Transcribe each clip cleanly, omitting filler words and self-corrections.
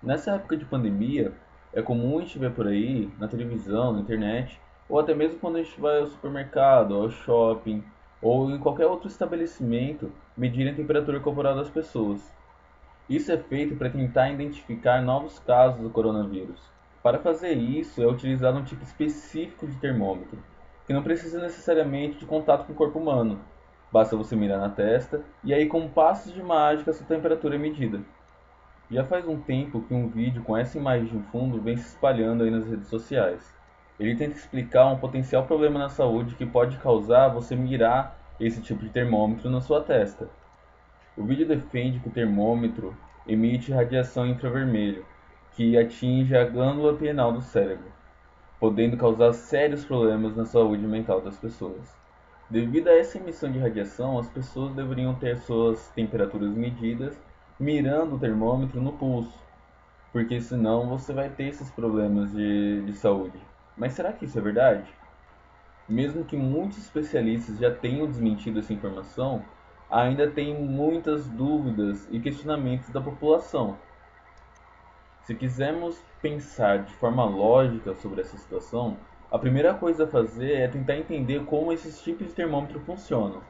Nessa época de pandemia, é comum a gente ver por aí, na televisão, na internet, ou até mesmo quando a gente vai ao supermercado, ao shopping, ou em qualquer outro estabelecimento, medirem a temperatura corporal das pessoas. Isso é feito para tentar identificar novos casos do coronavírus. Para fazer isso, é utilizado um tipo específico de termômetro, que não precisa necessariamente de contato com o corpo humano. Basta você mirar na testa e aí, com passos de mágica, sua temperatura é medida. Já faz um tempo que um vídeo com essa imagem de fundo vem se espalhando aí nas redes sociais. Ele tenta explicar um potencial problema na saúde que pode causar você mirar esse tipo de termômetro na sua testa. O vídeo defende que o termômetro emite radiação infravermelho, que atinge a glândula pineal do cérebro, podendo causar sérios problemas na saúde mental das pessoas. Devido a essa emissão de radiação, as pessoas deveriam ter suas temperaturas medidas mirando o termômetro no pulso, porque senão você vai ter esses problemas de saúde. Mas será que isso é verdade? Mesmo que muitos especialistas já tenham desmentido essa informação, ainda tem muitas dúvidas e questionamentos da população. Se quisermos pensar de forma lógica sobre essa situação, a primeira coisa a fazer é tentar entender como esses tipos de termômetro funcionam.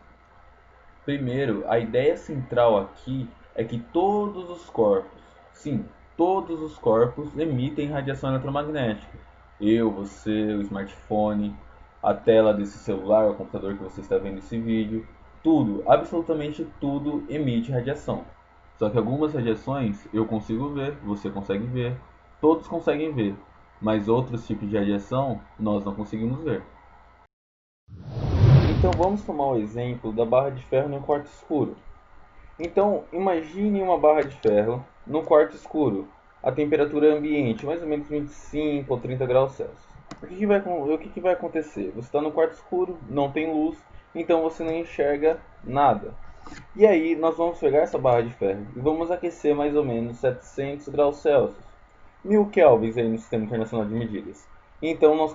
Primeiro, a ideia central aqui é que todos os corpos, sim, todos os corpos emitem radiação eletromagnética. Eu, você, o smartphone, a tela desse celular, o computador que você está vendo esse vídeo, tudo, absolutamente tudo emite radiação. Só que algumas radiações eu consigo ver, você consegue ver, todos conseguem ver, mas outros tipos de radiação nós não conseguimos ver. Então vamos tomar o exemplo da barra de ferro no quarto escuro. Então imagine uma barra de ferro no quarto escuro, a temperatura ambiente mais ou menos 25 ou 30 graus Celsius. O que vai acontecer? Você está no quarto escuro, não tem luz, então você não enxerga nada. E aí nós vamos pegar essa barra de ferro e vamos aquecer mais ou menos 700 graus Celsius, 1000 kelvins aí no Sistema Internacional de Medidas. Então nós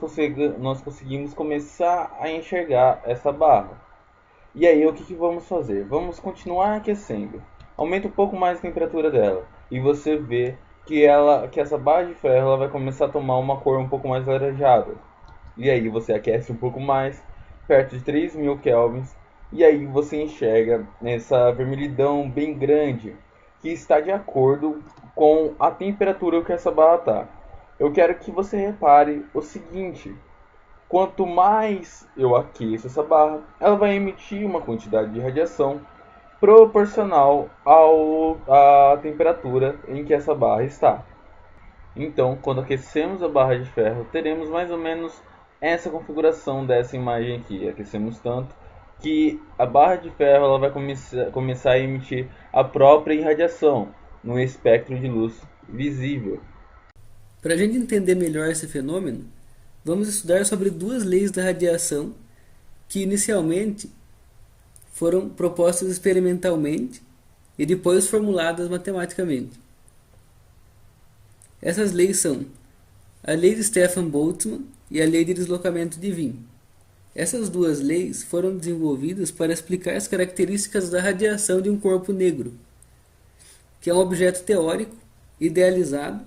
conseguimos começar a enxergar essa barra. E aí, o que vamos fazer? Vamos continuar aquecendo. Aumenta um pouco mais a temperatura dela. E você vê que essa barra de ferro ela vai começar a tomar uma cor um pouco mais alaranjada. E aí você aquece um pouco mais, perto de 3000 kelvins. E aí você enxerga essa vermelhidão bem grande, que está de acordo com a temperatura que essa barra está. Eu quero que você repare o seguinte: quanto mais eu aqueço essa barra, ela vai emitir uma quantidade de radiação proporcional à temperatura em que essa barra está. Então, quando aquecemos a barra de ferro, teremos mais ou menos essa configuração dessa imagem aqui. Aquecemos tanto que a barra de ferro ela vai começar a emitir a própria irradiação no espectro de luz visível. Para a gente entender melhor esse fenômeno, vamos estudar sobre duas leis da radiação que inicialmente foram propostas experimentalmente e depois formuladas matematicamente. Essas leis são a lei de Stefan Boltzmann e a lei de deslocamento de Wien. Essas duas leis foram desenvolvidas para explicar as características da radiação de um corpo negro, que é um objeto teórico idealizado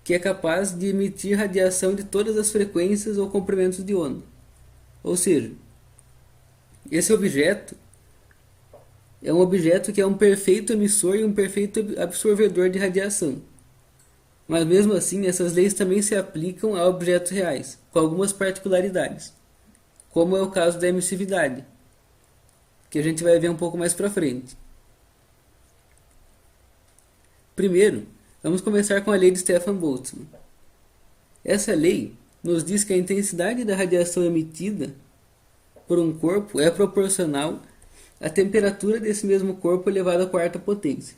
que é capaz de emitir radiação de todas as frequências ou comprimentos de onda. Ou seja, esse objeto é um objeto que é um perfeito emissor e um perfeito absorvedor de radiação. Mas mesmo assim, essas leis também se aplicam a objetos reais, com algumas particularidades, como é o caso da emissividade, que a gente vai ver um pouco mais para frente. Primeiro, vamos começar com a lei de Stefan Boltzmann. Essa lei nos diz que a intensidade da radiação emitida por um corpo é proporcional à temperatura desse mesmo corpo elevado à quarta potência.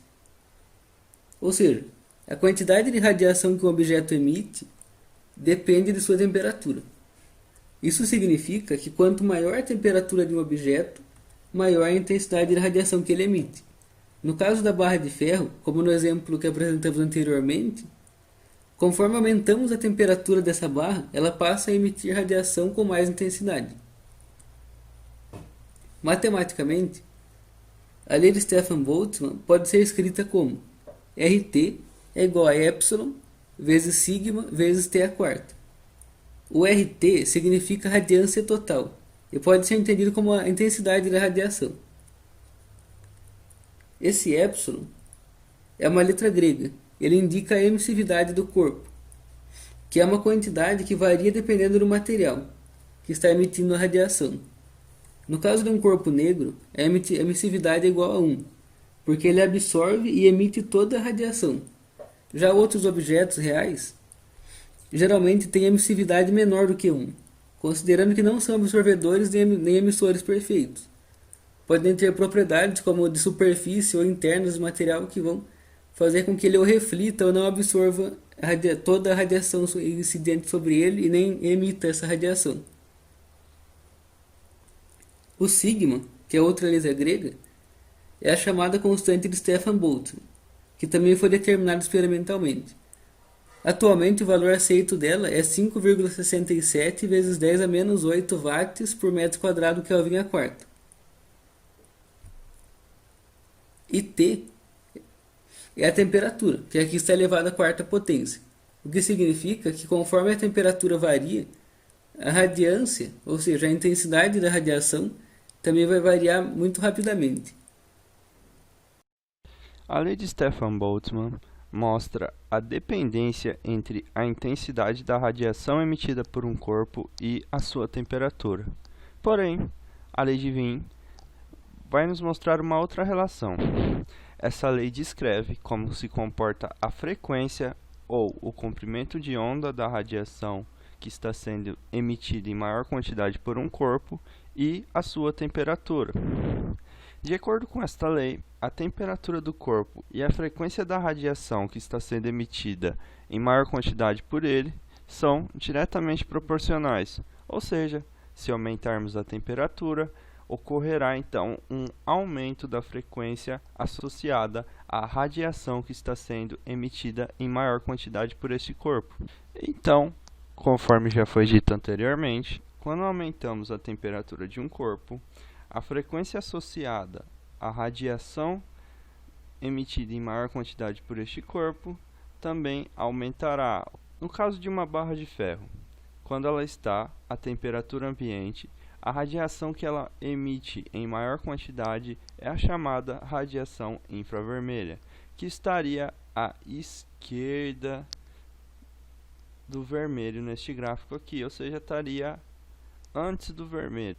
Ou seja, a quantidade de radiação que um objeto emite depende de sua temperatura. Isso significa que quanto maior a temperatura de um objeto, maior a intensidade de radiação que ele emite. No caso da barra de ferro, como no exemplo que apresentamos anteriormente, conforme aumentamos a temperatura dessa barra, ela passa a emitir radiação com mais intensidade. Matematicamente, a lei de Stefan-Boltzmann pode ser escrita como RT é igual a epsilon vezes sigma vezes T a quarta. O RT significa radiância total e pode ser entendido como a intensidade da radiação. Esse epsilon é uma letra grega. Ele indica a emissividade do corpo, que é uma quantidade que varia dependendo do material que está emitindo a radiação. No caso de um corpo negro, a emissividade é igual a 1, porque ele absorve e emite toda a radiação. Já outros objetos reais geralmente têm emissividade menor do que 1, considerando que não são absorvedores nem emissores perfeitos. Podem ter propriedades como de superfície ou internas do material que vão fazer com que ele ou reflita ou não absorva toda a radiação incidente sobre ele e nem emita essa radiação. O sigma, que é outra letra grega, é a chamada constante de Stefan-Boltzmann, que também foi determinada experimentalmente. Atualmente o valor aceito dela é 5,67 vezes 10 a menos 8 watts por metro quadrado Kelvin a quarta. E T é a temperatura, que aqui está elevada à quarta potência, o que significa que conforme a temperatura varia, a radiância, ou seja, a intensidade da radiação, também vai variar muito rapidamente. A lei de Stefan-Boltzmann mostra a dependência entre a intensidade da radiação emitida por um corpo e a sua temperatura. Porém, a lei de Wien vai nos mostrar uma outra relação. Essa lei descreve como se comporta a frequência ou o comprimento de onda da radiação que está sendo emitida em maior quantidade por um corpo e a sua temperatura. De acordo com esta lei, a temperatura do corpo e a frequência da radiação que está sendo emitida em maior quantidade por ele são diretamente proporcionais, ou seja, se aumentarmos a temperatura, ocorrerá então um aumento da frequência associada à radiação que está sendo emitida em maior quantidade por este corpo. Então, conforme já foi dito anteriormente, quando aumentamos a temperatura de um corpo, a frequência associada à radiação emitida em maior quantidade por este corpo também aumentará. No caso de uma barra de ferro, quando ela está à temperatura ambiente, a radiação que ela emite em maior quantidade é a chamada radiação infravermelha, que estaria à esquerda do vermelho neste gráfico aqui, ou seja, estaria antes do vermelho.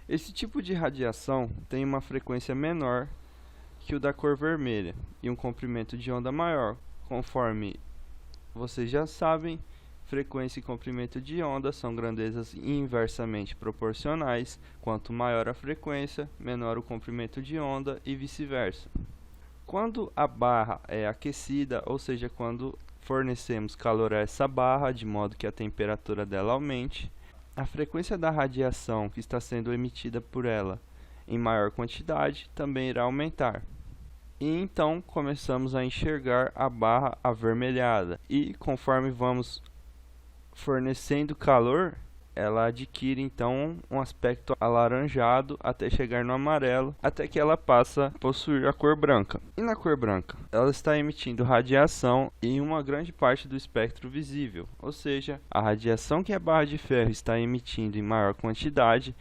Esse tipo de radiação tem uma frequência menor que o da cor vermelha e um comprimento de onda maior. Conforme vocês já sabem, frequência e comprimento de onda são grandezas inversamente proporcionais. Quanto maior a frequência, menor o comprimento de onda e vice-versa. Quando a barra é aquecida, ou seja, quando fornecemos calor a essa barra de modo que a temperatura dela aumente, a frequência da radiação que está sendo emitida por ela em maior quantidade também irá aumentar. E então começamos a enxergar a barra avermelhada. E conforme vamos fornecendo calor, ela adquire então um aspecto alaranjado até chegar no amarelo, até que ela passa a possuir a cor branca. E na cor branca, ela está emitindo radiação em uma grande parte do espectro visível, ou seja, a radiação que a barra de ferro está emitindo em maior quantidade,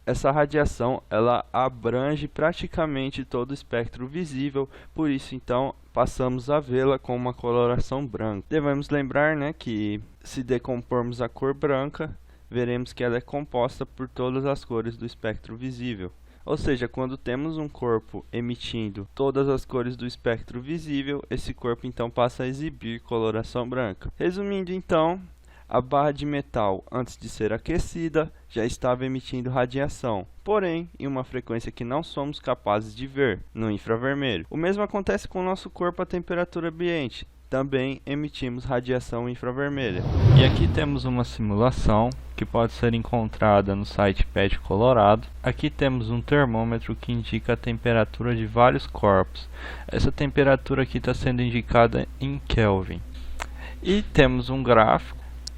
essa radiação ela abrange praticamente todo o espectro visível, por isso então passamos a vê-la com uma coloração branca. Devemos lembrar, que se decompormos a cor branca, veremos que ela é composta por todas as cores do espectro visível. Ou seja, quando temos um corpo emitindo todas as cores do espectro visível, esse corpo então passa a exibir coloração branca. Resumindo então, a barra de metal, antes de ser aquecida, já estava emitindo radiação, porém em uma frequência que não somos capazes de ver, no infravermelho. O mesmo acontece com o nosso corpo à temperatura ambiente. também emitimos radiação infravermelha. E aqui temos uma simulação que pode ser encontrada no site PET Colorado. Aqui temos um termômetro que indica a temperatura de vários corpos. Essa temperatura aqui está sendo indicada em Kelvin. E temos um gráfico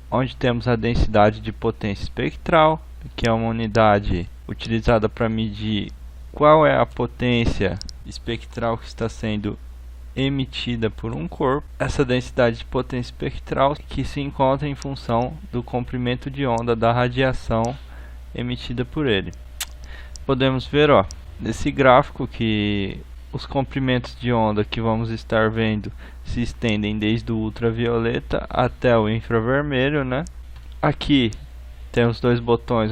onde temos a densidade de potência espectral, que é uma unidade utilizada para medir qual é a potência espectral que está sendo emitida por um corpo. Essa densidade de potência espectral que se encontra em função do comprimento de onda da radiação emitida por ele. Podemos ver, nesse gráfico, que os comprimentos de onda que vamos estar vendo se estendem desde o ultravioleta até o infravermelho, né? Aqui temos dois botões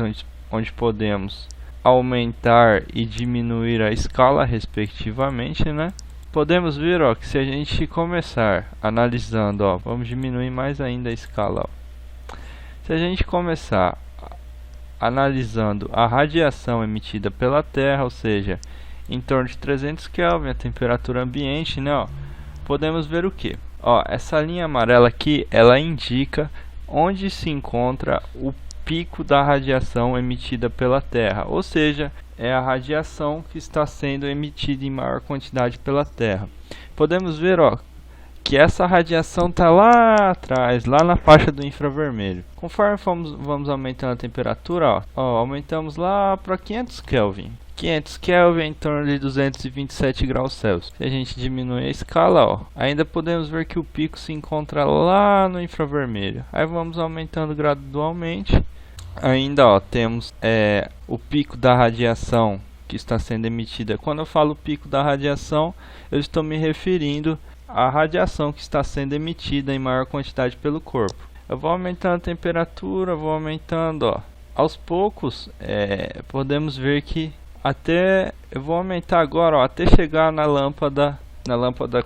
onde podemos aumentar e diminuir a escala respectivamente, né? Podemos ver, que se a gente começar analisando, vamos diminuir mais ainda a escala. Se a gente começar analisando a radiação emitida pela Terra, ou seja, em torno de 300 Kelvin, a temperatura ambiente, né? Podemos ver o que? Essa linha amarela aqui, ela indica onde se encontra o pico da radiação emitida pela Terra, ou seja, é a radiação que está sendo emitida em maior quantidade pela Terra. Podemos ver, que essa radiação está lá atrás, lá na faixa do infravermelho. Conforme vamos aumentando a temperatura, aumentamos lá para 500 Kelvin. 500 Kelvin em torno de 227 graus Celsius. Se a gente diminuir a escala, ainda podemos ver que o pico se encontra lá no infravermelho. Aí vamos aumentando gradualmente. Ainda temos o pico da radiação que está sendo emitida. Quando eu falo pico da radiação, eu estou me referindo à radiação que está sendo emitida em maior quantidade pelo corpo. Eu vou aumentando a temperatura, vou aumentando, aos poucos. Podemos ver que eu vou aumentar agora, até chegar na lâmpada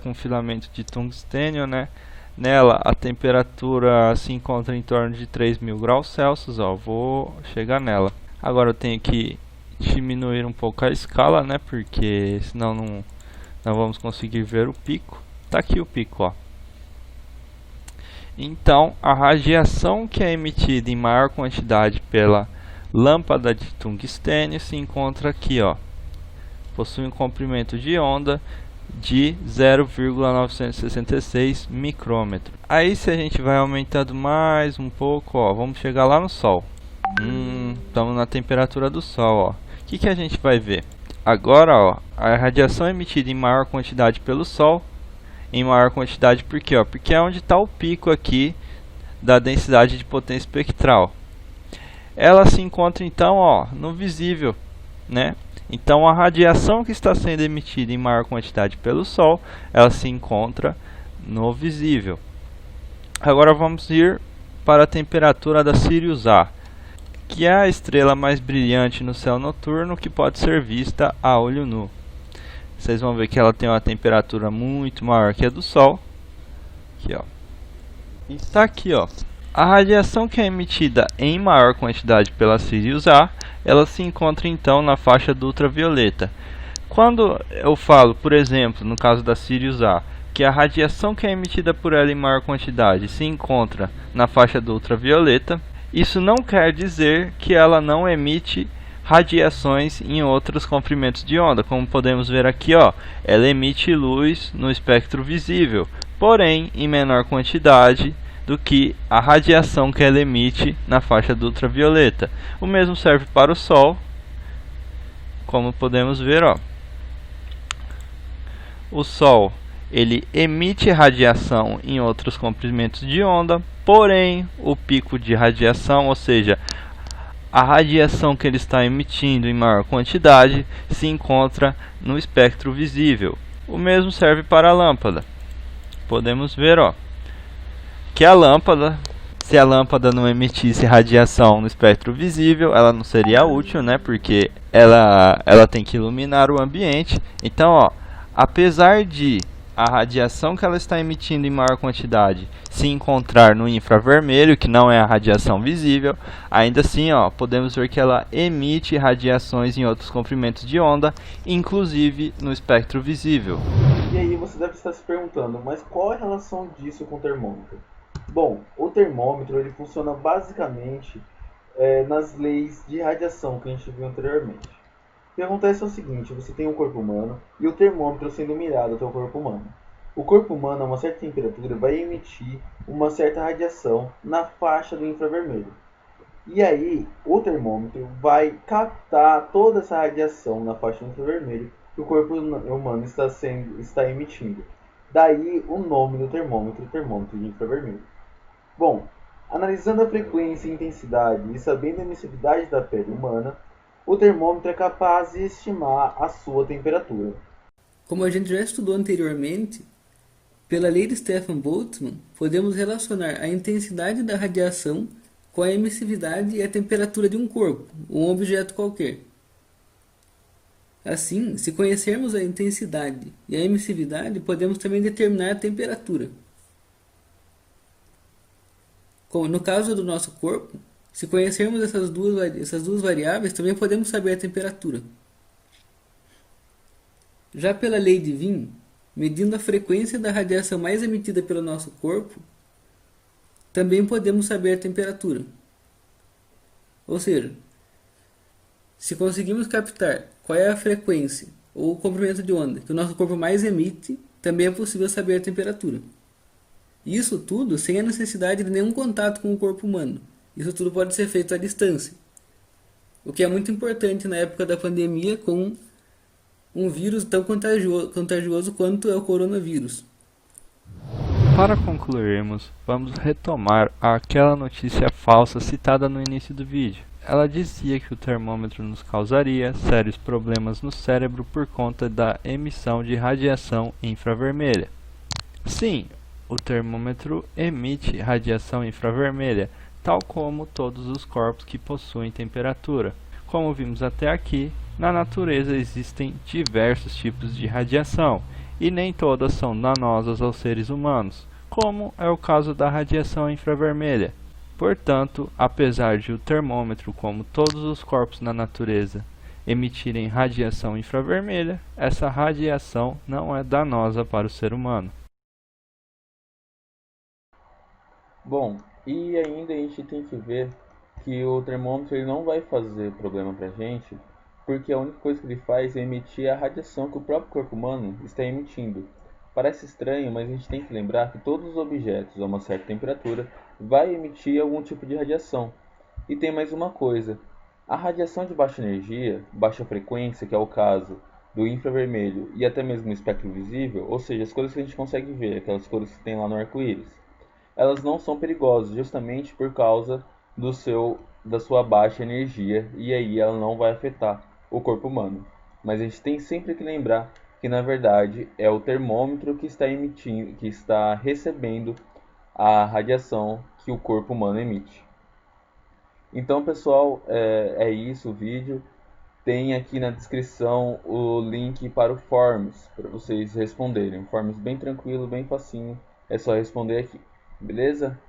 com filamento de tungstênio, né? Nela a temperatura se encontra em torno de 3.000 graus Celsius, vou chegar nela. Agora eu tenho que diminuir um pouco a escala, né? Porque senão não vamos conseguir ver o pico. Tá aqui o pico, Então a radiação que é emitida em maior quantidade pela lâmpada de tungstênio se encontra aqui, Possui um comprimento de onda de 0,966 micrômetro. Aí se a gente vai aumentando mais um pouco, vamos chegar lá no Sol. Estamos na temperatura do Sol, O que a gente vai ver? Agora, a radiação emitida em maior quantidade pelo Sol, em maior quantidade por quê? Porque é onde está o pico aqui da densidade de potência espectral. Ela se encontra então, no visível, né? Então a radiação que está sendo emitida em maior quantidade pelo Sol, ela se encontra no visível. Agora vamos ir para a temperatura da Sirius A, que é a estrela mais brilhante no céu noturno que pode ser vista a olho nu. Vocês vão ver que ela tem uma temperatura muito maior que a do Sol. Aqui, está aqui, A radiação que é emitida em maior quantidade pela Sirius A, ela se encontra então na faixa do ultravioleta. Quando eu falo, por exemplo, no caso da Sirius A, que a radiação que é emitida por ela em maior quantidade se encontra na faixa do ultravioleta, isso não quer dizer que ela não emite radiações em outros comprimentos de onda. Como podemos ver aqui, ela emite luz no espectro visível, porém em menor quantidade do que a radiação que ela emite na faixa do ultravioleta. O mesmo serve para o Sol, como podemos ver, o Sol, ele emite radiação em outros comprimentos de onda, porém o pico de radiação, ou seja, a radiação que ele está emitindo em maior quantidade, se encontra no espectro visível. O mesmo serve para a lâmpada. Podemos ver, que a lâmpada, se a lâmpada não emitisse radiação no espectro visível, ela não seria útil, né? Porque ela tem que iluminar o ambiente. Então, apesar de a radiação que ela está emitindo em maior quantidade se encontrar no infravermelho, que não é a radiação visível, ainda assim, podemos ver que ela emite radiações em outros comprimentos de onda, inclusive no espectro visível. E aí você deve estar se perguntando, mas qual a relação disso com o termômetro? Bom, o termômetro ele funciona basicamente nas leis de radiação que a gente viu anteriormente. O que acontece é o seguinte, você tem um corpo humano e o termômetro sendo mirado até o corpo humano. O corpo humano a uma certa temperatura vai emitir uma certa radiação na faixa do infravermelho. E aí, o termômetro vai captar toda essa radiação na faixa do infravermelho que o corpo humano está emitindo. Daí o nome do termômetro, termômetro de infravermelho. Bom, analisando a frequência e intensidade e sabendo a emissão da pele humana, o termômetro é capaz de estimar a sua temperatura. Como a gente já estudou anteriormente, pela lei de Stefan Boltzmann, podemos relacionar a intensidade da radiação com a emissividade e a temperatura de um corpo, ou um objeto qualquer. Assim, se conhecermos a intensidade e a emissividade, podemos também determinar a temperatura. Como no caso do nosso corpo, se conhecermos essas duas variáveis, também podemos saber a temperatura. Já pela lei de Wien, medindo a frequência da radiação mais emitida pelo nosso corpo, também podemos saber a temperatura. Ou seja, se conseguimos captar qual é a frequência ou o comprimento de onda que o nosso corpo mais emite, também é possível saber a temperatura. Isso tudo sem a necessidade de nenhum contato com o corpo humano. Isso tudo pode ser feito à distância. O que é muito importante na época da pandemia com um vírus tão contagioso quanto é o coronavírus. Para concluirmos, vamos retomar aquela notícia falsa citada no início do vídeo. Ela dizia que o termômetro nos causaria sérios problemas no cérebro por conta da emissão de radiação infravermelha. Sim, o termômetro emite radiação infravermelha, tal como todos os corpos que possuem temperatura. Como vimos até aqui, na natureza existem diversos tipos de radiação, e nem todas são danosas aos seres humanos, como é o caso da radiação infravermelha. Portanto, apesar de o termômetro, como todos os corpos na natureza, emitirem radiação infravermelha, essa radiação não é danosa para o ser humano. Bom, e ainda a gente tem que ver que o termômetro ele não vai fazer problema pra gente, porque a única coisa que ele faz é emitir a radiação que o próprio corpo humano está emitindo. Parece estranho, mas a gente tem que lembrar que todos os objetos a uma certa temperatura vai emitir algum tipo de radiação. E tem mais uma coisa, a radiação de baixa energia, baixa frequência, que é o caso do infravermelho e até mesmo no espectro visível, ou seja, as cores que a gente consegue ver, aquelas cores que tem lá no arco-íris, elas não são perigosas justamente por causa da sua baixa energia e aí ela não vai afetar o corpo humano. Mas a gente tem sempre que lembrar que na verdade é o termômetro que está emitindo, que está recebendo a radiação que o corpo humano emite. Então, pessoal, é isso o vídeo. Tem aqui na descrição o link para o Forms, para vocês responderem. Um Forms bem tranquilo, bem facinho. É só responder aqui. Beleza?